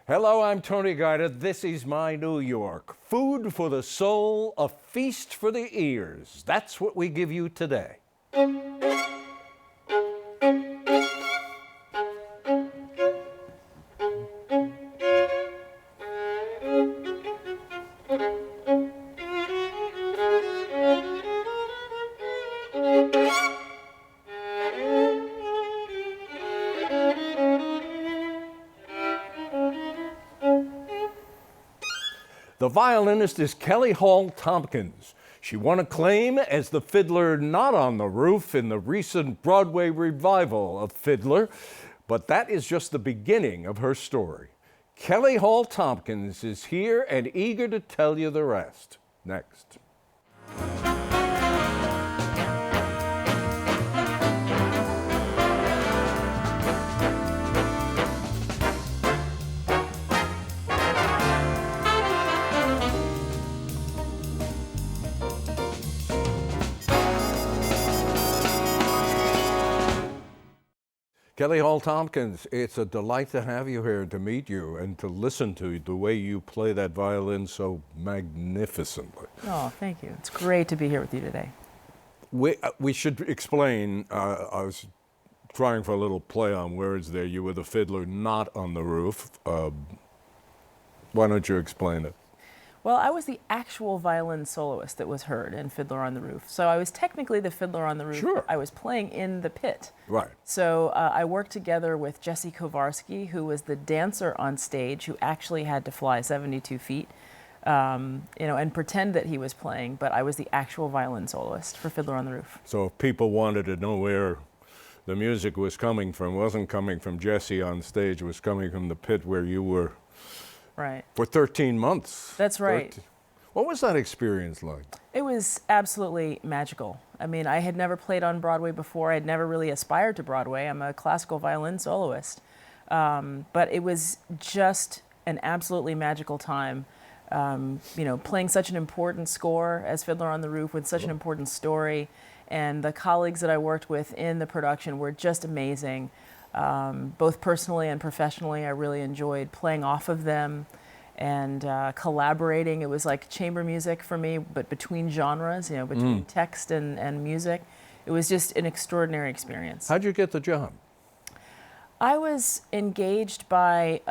Hello, I'm Tony Guida. This is my New York. Food for the soul, a feast for the ears. That's what we give you today. The violinist is Kelly Hall-Tompkins. She won acclaim as the Fiddler not on the roof in the recent Broadway revival of Fiddler, but that is just the beginning of her story. Kelly Hall-Tompkins is here and eager to tell you the rest. Next. Kelly Hall-Tompkins, it's a delight to have you here, to meet you, and to listen to the way you play that violin so magnificently. Oh, thank you. It's great to be here with you today. We should explain, I was trying for a little play on words there. You were the fiddler not on the roof. Why don't you explain it? Well, I was the actual violin soloist that was heard in Fiddler on the Roof. So I was technically the Fiddler on the Roof. Sure. I was playing in the pit. Right. So I worked together with Jesse Kowarski, who was the dancer on stage, who actually had to fly 72 feet, and pretend that he was playing. But I was the actual violin soloist for Fiddler on the Roof. So if people wanted to know where the music was coming from, wasn't coming from Jesse on stage, it was coming from the pit where you were. Right. For 13 months. That's right. What was that experience like? It was absolutely magical. I mean, I had never played on Broadway before. I had never really aspired to Broadway. I'm a classical violin soloist. But it was just an absolutely magical time. Playing such an important score as Fiddler on the Roof with such an important story. And the colleagues that I worked with in the production were just amazing. Both personally and professionally, I really enjoyed playing off of them and collaborating. It was like chamber music for me, but between genres, between text and music. It was just an extraordinary experience. How'd you get the job? I was engaged by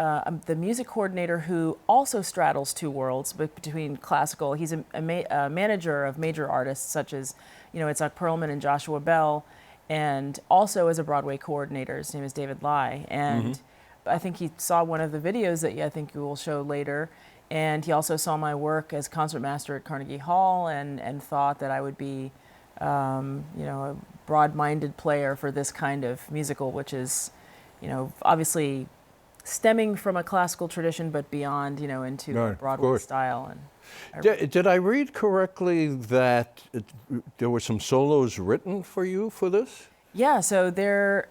the music coordinator who also straddles two worlds, but between classical. He's a manager of major artists such as, Itzhak Perlman and Joshua Bell, and also as a Broadway coordinator. His name is David Lai. And I think he saw one of the videos that I think you will show later. And he also saw my work as concertmaster at Carnegie Hall and thought that I would be, a broad-minded player for this kind of musical, which is, obviously stemming from a classical tradition, but beyond, into a Broadway style. And did I read correctly that there were some solos written for you for this? Yeah, so they're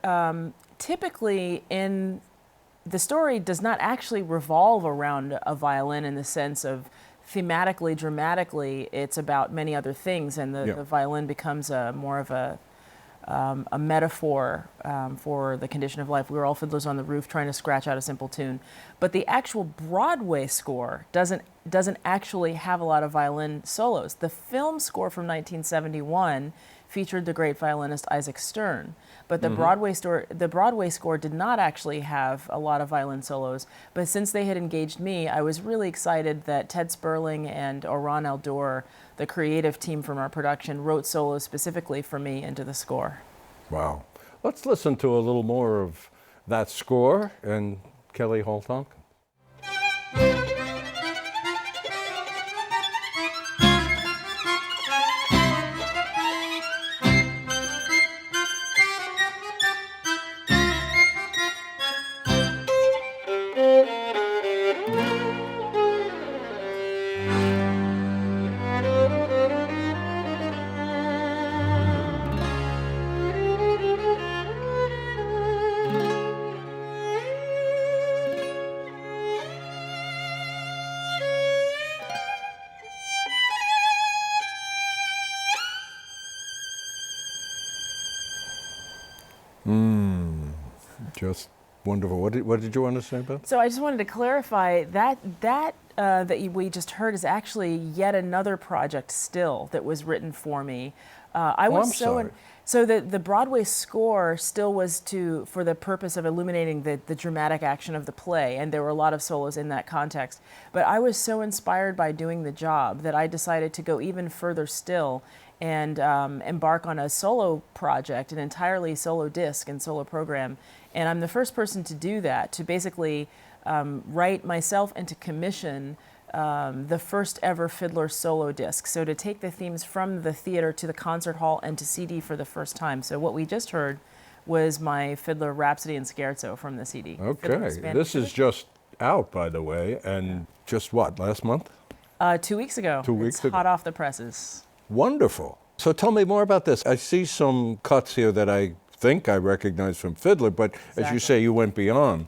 typically in the story does not actually revolve around a violin in the sense of thematically, dramatically, it's about many other things, and the violin becomes more of a metaphor for the condition of life. We were all fiddlers on the roof trying to scratch out a simple tune. But the actual Broadway score doesn't actually have a lot of violin solos. The film score from 1971 featured the great violinist Isaac Stern. But the Broadway score did not actually have a lot of violin solos. But since they had engaged me, I was really excited that Ted Sperling and Oran Eldor, the creative team from our production, wrote solos specifically for me into the score. Wow. Let's listen to a little more of that score and Kelly Hall-Tompkins. Just Wonderful. What did you want to say about that? So I just wanted to clarify we just heard is actually yet another project still that was written for me. I'm sorry. So the Broadway score still was for the purpose of illuminating the dramatic action of the play, and there were a lot of solos in that context. But I was so inspired by doing the job that I decided to go even further still and embark on a solo project, an entirely solo disc and solo program. And I'm the first person to do that, to basically write myself and to commission the first ever Fiddler solo disc. So to take the themes from the theater to the concert hall and to CD for the first time. So what we just heard was my Fiddler Rhapsody and Scherzo from the CD. Okay, this is just out, by the way, and just what, last month? 2 weeks ago. 2 weeks it's ago. hot off the presses. Wonderful. So tell me more about this. I see some cuts here that I think I recognize from Fiddler, but as you say, you went beyond.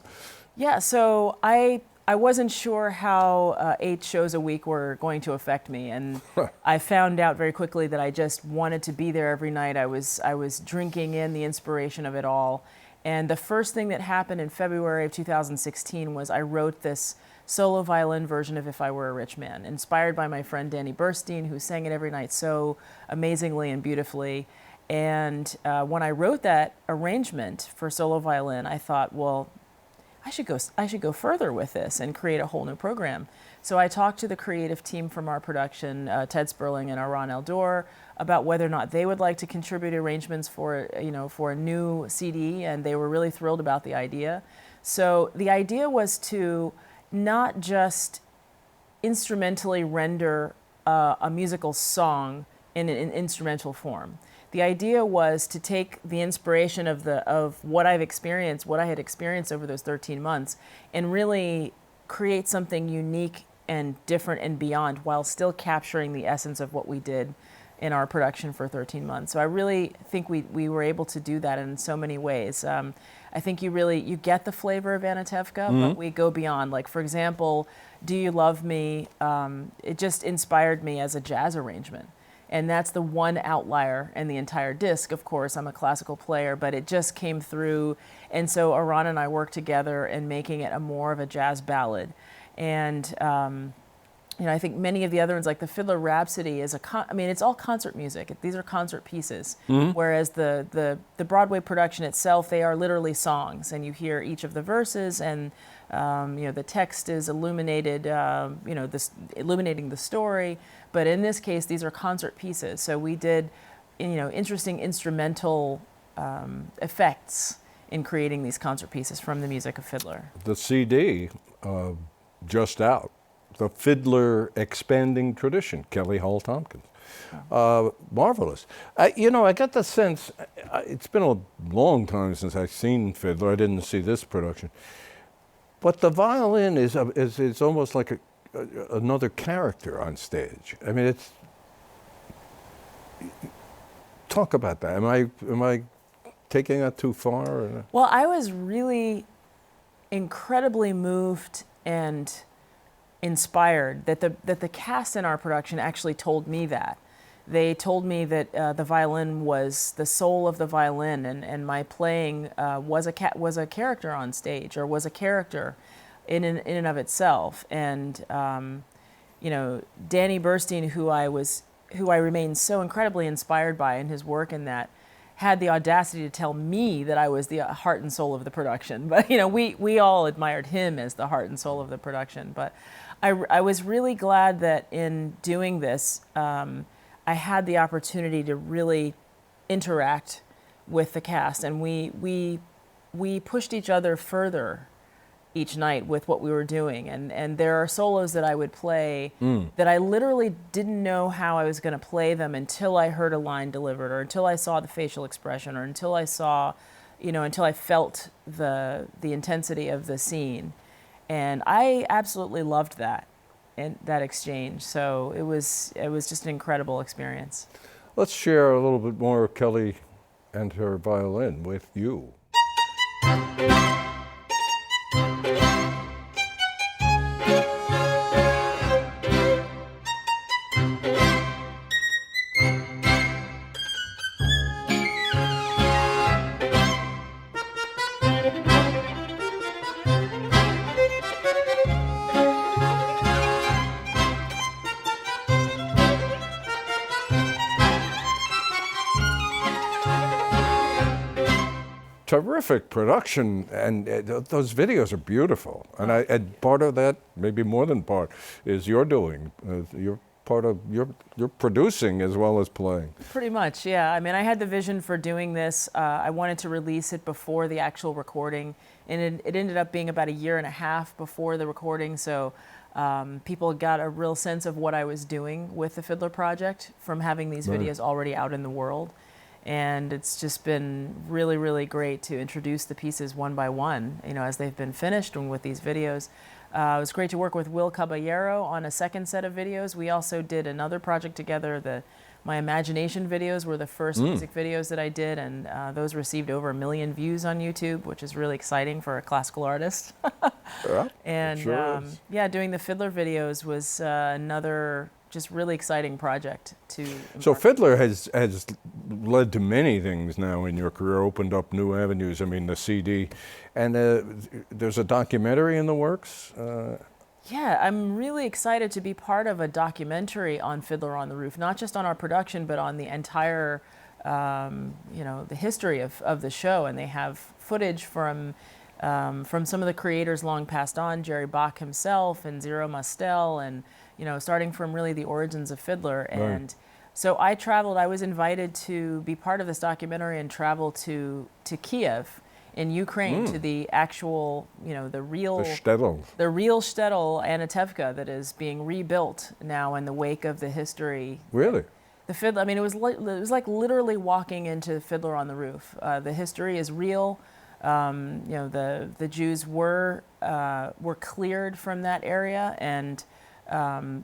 Yeah, so I wasn't sure how 8 shows a week were going to affect me, and I found out very quickly that I just wanted to be there every night. I was drinking in the inspiration of it all, and the first thing that happened in February of 2016 was I wrote this solo violin version of If I Were a Rich Man, inspired by my friend Danny Burstein, who sang it every night so amazingly and beautifully. And when I wrote that arrangement for solo violin, I thought, well, I should go further with this and create a whole new program. So I talked to the creative team from our production, Ted Sperling and Aran Eldor, about whether or not they would like to contribute arrangements for a new CD, and they were really thrilled about the idea. So the idea was to not just instrumentally render a musical song in an instrumental form. The idea was to take the inspiration of what I had experienced over those 13 months, and really create something unique and different and beyond, while still capturing the essence of what we did in our production for 13 months. So I really think we were able to do that in so many ways. I think you get the flavor of Anatevka, but we go beyond. Like, for example, Do You Love Me? It just inspired me as a jazz arrangement. And that's the one outlier in the entire disc. Of course, I'm a classical player, but it just came through. And so Aran and I worked together in making it more of a jazz ballad. And I think many of the other ones, like the Fiddler Rhapsody, it's all concert music. These are concert pieces. Whereas the Broadway production itself, they are literally songs, and you hear each of the verses, and the text is illuminated, illuminating the story. But in this case, these are concert pieces. So we did, interesting instrumental effects in creating these concert pieces from the music of Fiddler. The CD just out. The Fiddler Expanding Tradition, Kelly Hall-Tompkins. Marvelous. I got the sense, it's been a long time since I've seen Fiddler. I didn't see this production. But the violin is almost like another character on stage. I mean, talk about that. Am I taking that too far? Or? Well, I was really incredibly moved and inspired that the cast in our production actually told me that. They told me that the violin was the soul of the violin, and my playing was a character on stage, or was a character in and of itself. And Danny Burstein, who I remain so incredibly inspired by in his work in that, had the audacity to tell me that I was the heart and soul of the production. But we all admired him as the heart and soul of the production. But I was really glad that in doing this, I had the opportunity to really interact with the cast, and we pushed each other further each night with what we were doing. And there are solos that I would play that I literally didn't know how I was going to play them until I heard a line delivered, or until I saw the facial expression, or until I saw, until I felt the intensity of the scene. And I absolutely loved that, and that exchange. So it was just an incredible experience. Let's share a little bit more of Kelly and her violin with you. terrific production, and those videos are beautiful. And and part of that, maybe more than part, is you're doing. You're part of you're producing as well as playing. Pretty much, yeah. I mean, I had the vision for doing this. I wanted to release it before the actual recording, and it ended up being about a year and a half before the recording. So people got a real sense of what I was doing with the Fiddler project from having these videos already out in the world. And it's just been really, really great to introduce the pieces one by one, you know, as they've been finished and with these videos. It was great to work with Will Caballero on a second set of videos. We also did another project together. My Imagination videos were the first music videos that I did, and those received over 1 million views on YouTube, which is really exciting for a classical artist. Yeah, and sure is. yeah, doing the Fiddler videos was another just really exciting project to So embark Fiddler has led to many things now in your career, opened up new avenues. I mean, the CD, and there's a documentary in the works. Yeah, I'm really excited to be part of a documentary on Fiddler on the Roof, not just on our production, but on the entire, you know, the history of the show. And they have footage from some of the creators long passed on, Jerry Bach himself and Zero Mostel, and, you know, starting from really the origins of Fiddler. And so I was invited to be part of this documentary and travel to Kiev in Ukraine to the actual, you know, the real shtetl Anatevka that is being rebuilt now in the wake of the history. Really? The Fiddler, I mean, it was like literally walking into Fiddler on the Roof. The history is real. You know, the Jews were cleared from that area, and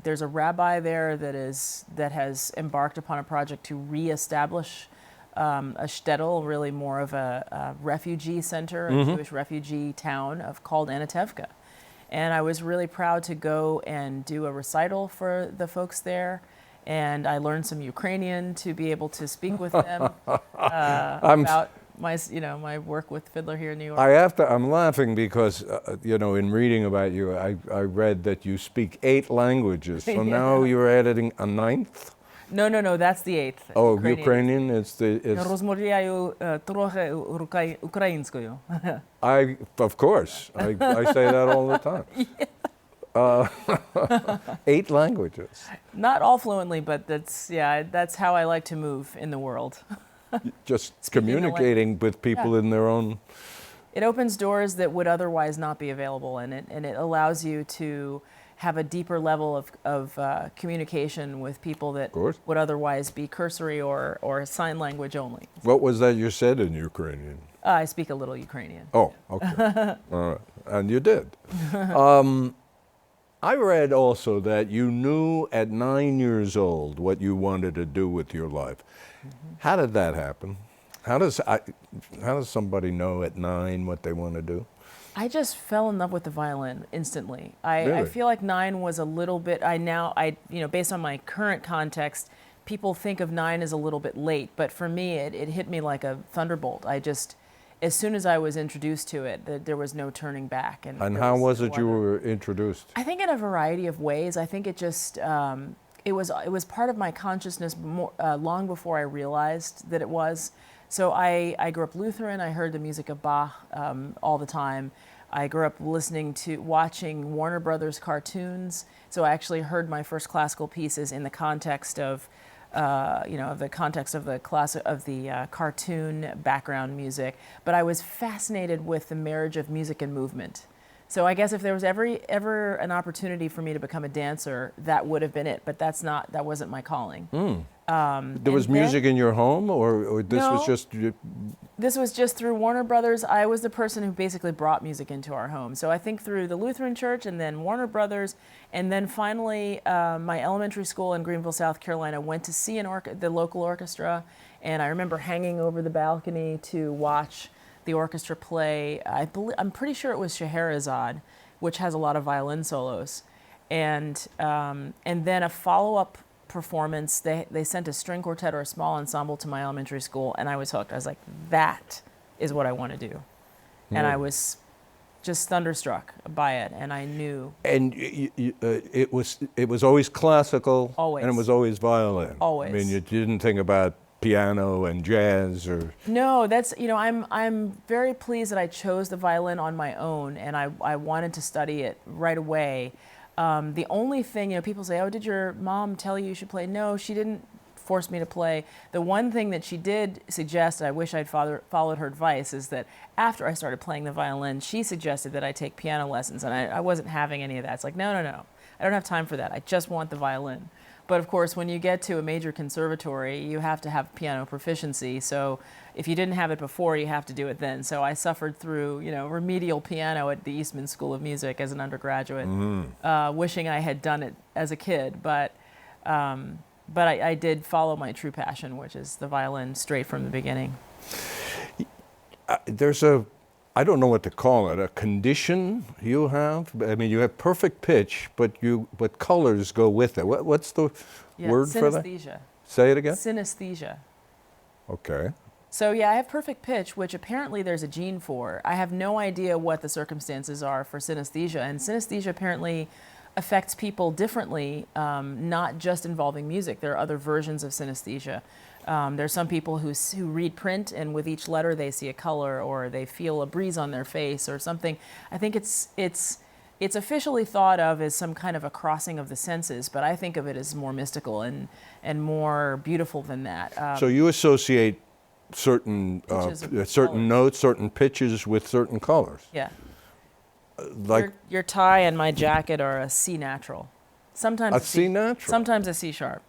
there's a rabbi there that has embarked upon a project to reestablish a shtetl, really more of a refugee center, a Jewish refugee town called Anatevka. And I was really proud to go and do a recital for the folks there. And I learned some Ukrainian to be able to speak with them about my work with Fiddler here in New York. I'm laughing because, you know, in reading about you, I read that you speak 8 languages. So now you're adding a 9th? No, that's the 8th. Oh, Ukrainian is Розмовляю трохи українською. Of course, I say that all the time. 8 languages. Not all fluently, but that's how I like to move in the world. Just communicating with people in their own. It opens doors that would otherwise not be available, and it allows you to have a deeper level of communication with people that would otherwise be cursory or sign language only. What was that you said in Ukrainian? I speak a little Ukrainian. Oh, okay. All right. And you did. I read also that you knew at 9 years old what you wanted to do with your life. How did that happen? How does somebody know at 9 what they want to do? I just fell in love with the violin instantly. Really? I feel like 9 was a little bit, based on my current context, people think of 9 as a little bit late, but for me, it hit me like a thunderbolt. As soon as I was introduced to it, there was no turning back. And how was it you were introduced? I think in a variety of ways. I think it just, it was part of my consciousness long before I realized that it was. So I grew up Lutheran. I heard the music of Bach all the time. I grew up watching Warner Brothers cartoons. So I actually heard my first classical pieces in the context of, the cartoon background music. But I was fascinated with the marriage of music and movement. So I guess if there was ever an opportunity for me to become a dancer, that would have been it. But that wasn't my calling. There was music in your home, or this was just... This was just through Warner Brothers. I was the person who basically brought music into our home. So I think through the Lutheran Church and then Warner Brothers, and then finally my elementary school in Greenville, South Carolina, went to see the local orchestra. And I remember hanging over the balcony to watch the orchestra play. I'm pretty sure it was Scheherazade, which has a lot of violin solos. And then a follow-up performance, they sent a string quartet or a small ensemble to my elementary school, and I was hooked. I was like, that is what I want to do. And I was just thunderstruck by it, and I knew. And it was always classical, Always. and it was always violin. Always. I mean, you didn't think about piano and jazz, or? No, that's, I'm very pleased that I chose the violin on my own, and I wanted to study it right away. The only thing, people say, oh, did your mom tell you should play? No, she didn't force me to play. The one thing that she did suggest, I wish I'd followed her advice, is that after I started playing the violin, she suggested that I take piano lessons, and I wasn't having any of that. It's like, no, I don't have time for that. I just want the violin. But of course, when you get to a major conservatory, you have to have piano proficiency. So if you didn't have it before, you have to do it then. So I suffered through, remedial piano at the Eastman School of Music as an undergraduate, wishing I had done it as a kid. But I did follow my true passion, which is the violin, straight from the beginning. There's I don't know what to call it, a condition you have? I mean, you have perfect pitch, but colors go with it. What's the word for that? Synesthesia. Say it again? Synesthesia. Okay. So yeah, I have perfect pitch, which apparently there's a gene for. I have no idea what the circumstances are for synesthesia, and synesthesia apparently affects people differently, not just involving music. There are other versions of synesthesia. There's some people who read print, and with each letter they see a color, or they feel a breeze on their face or something. I think it's officially thought of as some kind of a crossing of the senses, but I think of it as more mystical and more beautiful than that. So you associate certain notes, certain pitches with certain colors. Yeah. Like your tie and my jacket are a C natural. Sometimes a C natural. Sometimes a C sharp.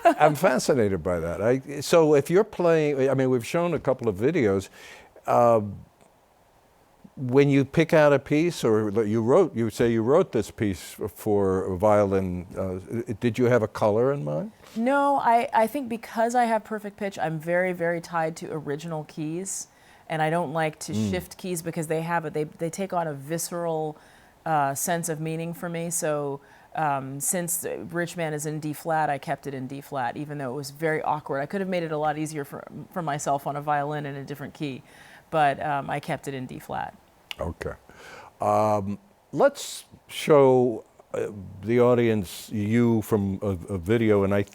I'm fascinated by that. So if you're playing, I mean, we've shown a couple of videos. When you pick out a piece, or you say you wrote this piece for a violin, did you have a color in mind? No, I think because I have perfect pitch, I'm very, very tied to original keys, and I don't like to shift keys because they take on a visceral sense of meaning for me. So since Rich Man is in D flat, I kept it in D flat, even though it was very awkward. I could have made it a lot easier for myself on a violin in a different key, but I kept it in D flat. Okay. Let's show the audience you from a video, and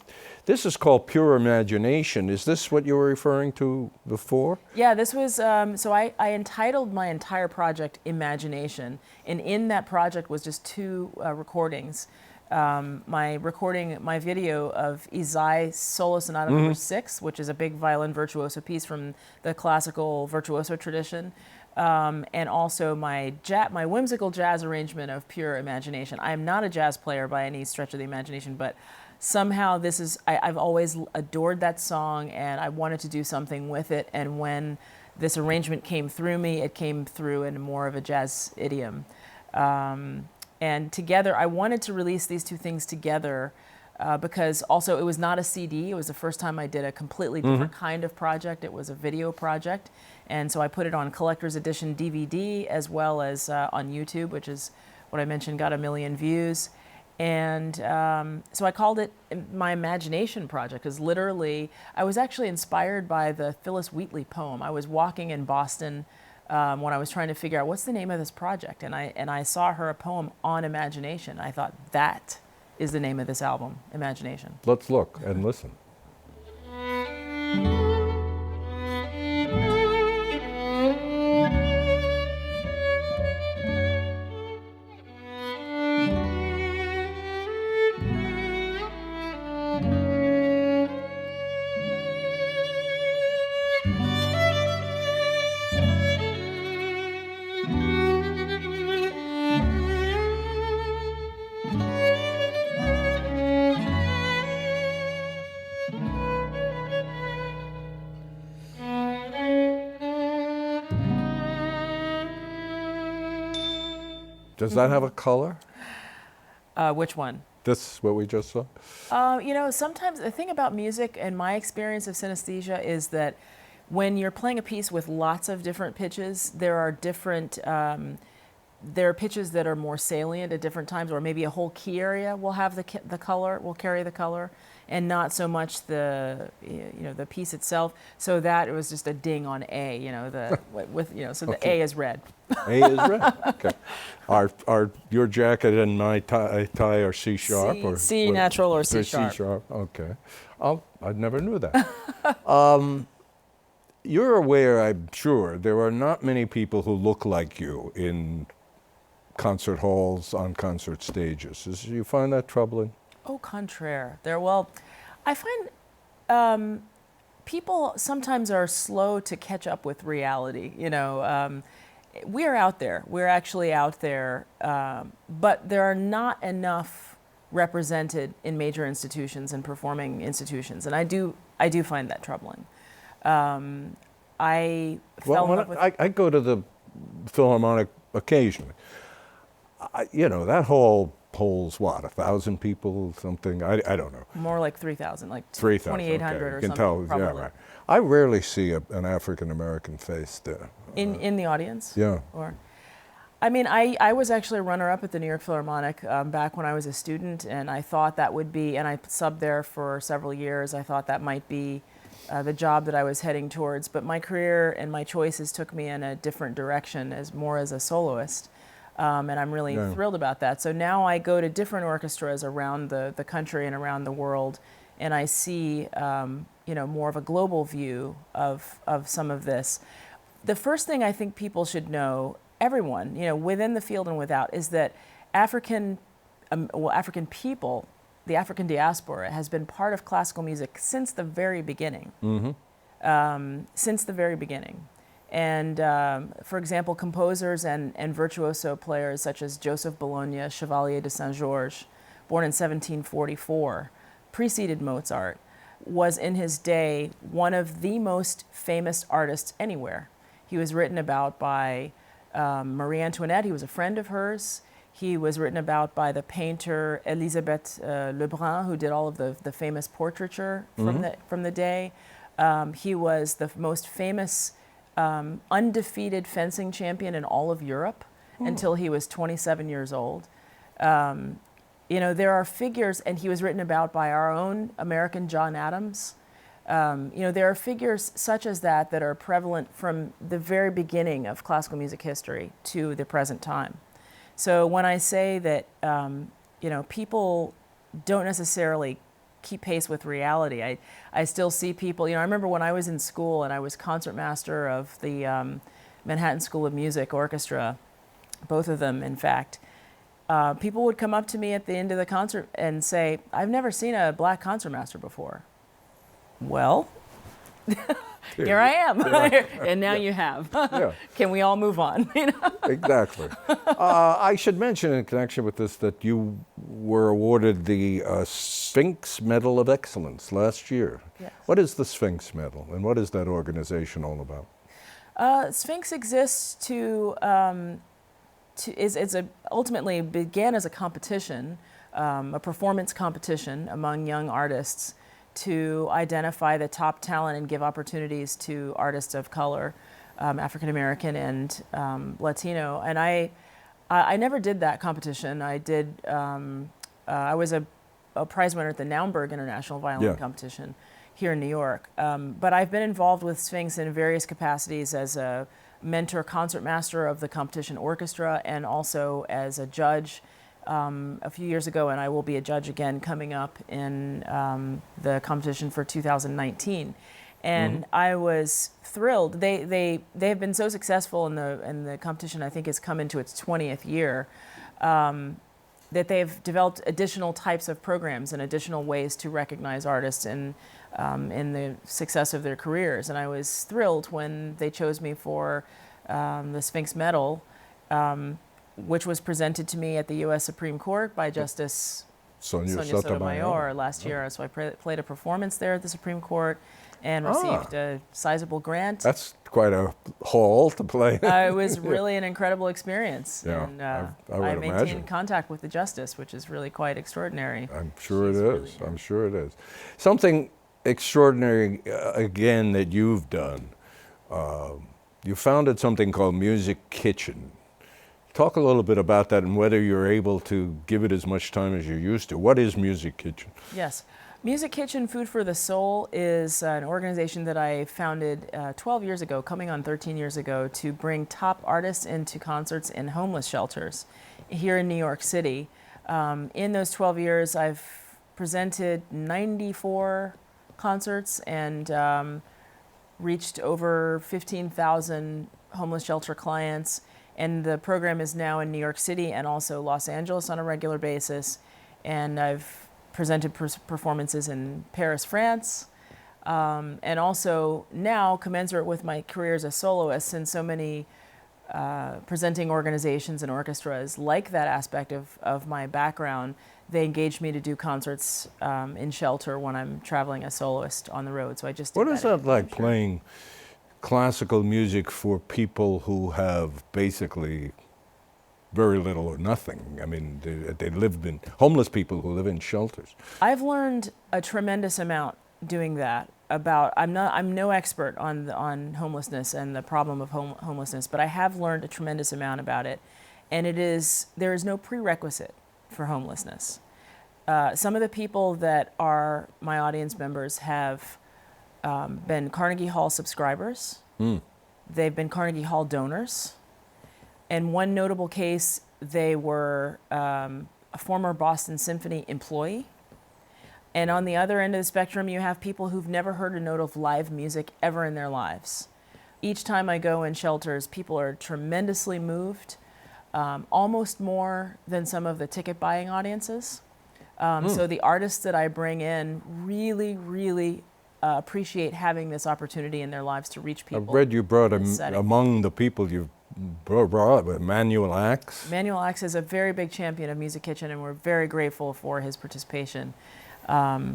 this is called Pure Imagination. Is this what you were referring to before? Yeah, this was, so I entitled my entire project Imagination, and in that project was just two recordings. My video of Izai Solo Sonata number 6, which is a big violin virtuoso piece from the classical virtuoso tradition, and also my whimsical jazz arrangement of Pure Imagination. I am not a jazz player by any stretch of the imagination, but somehow I've always adored that song, and I wanted to do something with it, and when this arrangement came through me, it came through in more of a jazz idiom. And together, I wanted to release these two things together because also it was not a CD. It was the first time I did a completely different kind of project. It was a video project. And so I put it on collector's edition DVD as well as on YouTube, which is what I mentioned, got 1 million views. And so I called it my Imagination Project, because literally I was actually inspired by the Phyllis Wheatley poem. I was walking in Boston when I was trying to figure out what's the name of this project, and I saw her a poem on imagination. I thought that is the name of this album, Imagination. Let's look and listen. Does that have a color? Which one? This, what we just saw? Sometimes the thing about music and my experience of synesthesia is that when you're playing a piece with lots of different pitches, there are pitches that are more salient at different times, or maybe a whole key area will have the color, will carry the color. and not so much the the piece itself. So that it was just a ding on A. So the A is red. A is red. Okay. Are your jacket and my tie are C sharp or C natural or C C sharp? sharp. Okay. I never knew that. You're aware, I'm sure, there are not many people who look like you in concert halls, on concert stages. Do you find that troubling? Au contraire. I find people sometimes are slow to catch up with reality. We are out there. We're actually out there, but there are not enough represented in major institutions and performing institutions, and I do find that troubling. I go to the Philharmonic occasionally. That hall holds what, 1,000 people, something? I don't know. More like 3,000, like 3,000. 2,800 okay. or You can something. tell, Probably. yeah, right. I rarely see an African American face there. In the audience? Yeah. I was actually a runner-up at the New York Philharmonic back when I was a student, and I thought that would be, and I subbed there for several years. I thought that might be the job that I was heading towards, but my career and my choices took me in a different direction, as a soloist, and I'm really thrilled about that. So now I go to different orchestras around the country and around the world, and I see more of a global view of some of this. The first thing I think people should know, everyone, within the field and without, is that African people, the African diaspora, has been part of classical music since the very beginning. Mm-hmm. Since the very beginning. And for example, composers and virtuoso players such as Joseph Bologna, Chevalier de Saint-Georges, born in 1744, preceded Mozart, was in his day one of the most famous artists anywhere. He was written about by Marie Antoinette. He was a friend of hers. He was written about by the painter Elisabeth Lebrun, who did all of the famous portraiture from the day. He was the most famous undefeated fencing champion in all of Europe until he was 27 years old. There are figures, and he was written about by our own American John Adams. There are figures such as that are prevalent from the very beginning of classical music history to the present time. So when I say that, people don't necessarily keep pace with reality, I still see people, I remember when I was in school and I was concertmaster of the Manhattan School of Music Orchestra, both of them, in fact, people would come up to me at the end of the concert and say, "I've never seen a black concertmaster before." Well, here I am, and now you have. Can we all move on? Exactly. I should mention in connection with this that you were awarded the Sphinx Medal of Excellence last year. Yes. What is the Sphinx Medal, and what is that organization all about? Sphinx exists ultimately began as a competition, a performance competition among young artists, to identify the top talent and give opportunities to artists of color, African American and Latino. And I never did that competition. I was a prize winner at the Naumburg International Violin Competition here in New York. But I've been involved with Sphinx in various capacities as a mentor concertmaster of the competition orchestra and also as a judge a few years ago, and I will be a judge again coming up in the competition for 2019. And I was thrilled. They have been so successful in the competition. I think it's come into its 20th year. That they've developed additional types of programs and additional ways to recognize artists in the success of their careers. And I was thrilled when they chose me for the Sphinx Medal, which was presented to me at the U.S. Supreme Court by Justice Sonia Sotomayor last year. So I played a performance there at the Supreme Court and received a sizable grant. That's quite a haul to play. It was really an incredible experience. Yeah, And I maintained contact with the justice, which is really quite extraordinary. I'm sure it is. I'm sure it is. Something extraordinary, again, that you've done. You founded something called Music Kitchen. Talk a little bit about that and whether you're able to give it as much time as you used to. What is Music Kitchen? Yes. Music Kitchen Food for the Soul is an organization that I founded 12 years ago, coming on 13 years ago, to bring top artists into concerts in homeless shelters here in New York City. In those 12 years, I've presented 94 concerts and reached over 15,000 homeless shelter clients. And the program is now in New York City and also Los Angeles on a regular basis. And I've presented performances in Paris, France, and also now, commensurate with my career as a soloist, since so many presenting organizations and orchestras like that aspect of my background, they engaged me to do concerts in shelter when I'm traveling as soloist on the road. So I just did What is that like, Sure. playing classical music for people who have basically very little or nothing? I mean, they live in, homeless people who live in shelters. I've learned a tremendous amount doing that. I'm no expert on homelessness and the problem of homelessness, but I have learned a tremendous amount about it. And there is no prerequisite for homelessness. Some of the people that are my audience members have been Carnegie Hall subscribers. They've been Carnegie Hall donors. In one notable case, they were a former Boston Symphony employee. And on the other end of the spectrum, you have people who've never heard a note of live music ever in their lives. Each time I go in shelters, people are tremendously moved, almost more than some of the ticket buying audiences. So the artists that I bring in really, really appreciate having this opportunity in their lives to reach people. I've read you brought setting. among the people you've brought Manuel Axe. Manuel Axe is a very big champion of Music Kitchen, and we're very grateful for his participation. Yeah,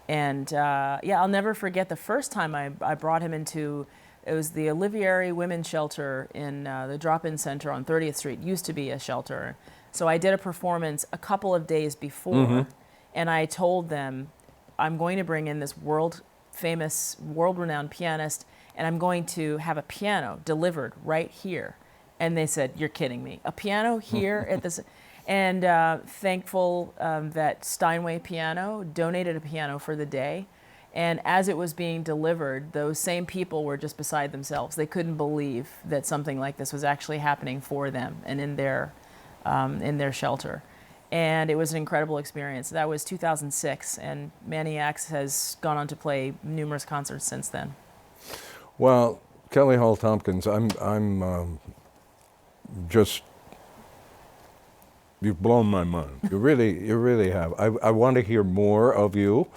I'll never forget the first time I brought him into, it was the Olivieri Women's Shelter in the Drop-In Center on 30th Street. Used to be a shelter. So I did a performance a couple of days before, and I told them, I'm going to bring in this world-famous, world-renowned pianist, and I'm going to have a piano delivered right here. And they said, you're kidding me. A piano here at this? And thankful that Steinway Piano donated a piano for the day. And as it was being delivered, those same people were just beside themselves. They couldn't believe that something like this was actually happening for them and in their shelter. And it was an incredible experience. That was 2006, and Manny Axe has gone on to play numerous concerts since then. Well, Kelly Hall-Tompkins, I'm just, you've blown my mind. You really have. I want to hear more of you.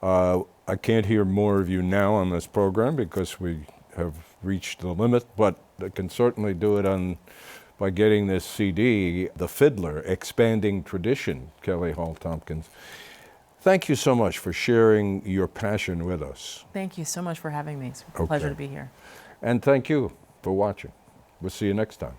I can't hear more of you now on this program because we have reached the limit, but I can certainly do it by getting this CD, The Fiddler, Expanding Tradition, Kelly Hall-Tompkins. Thank you so much for sharing your passion with us. Thank you so much for having me. It's a pleasure to be here. And thank you for watching. We'll see you next time.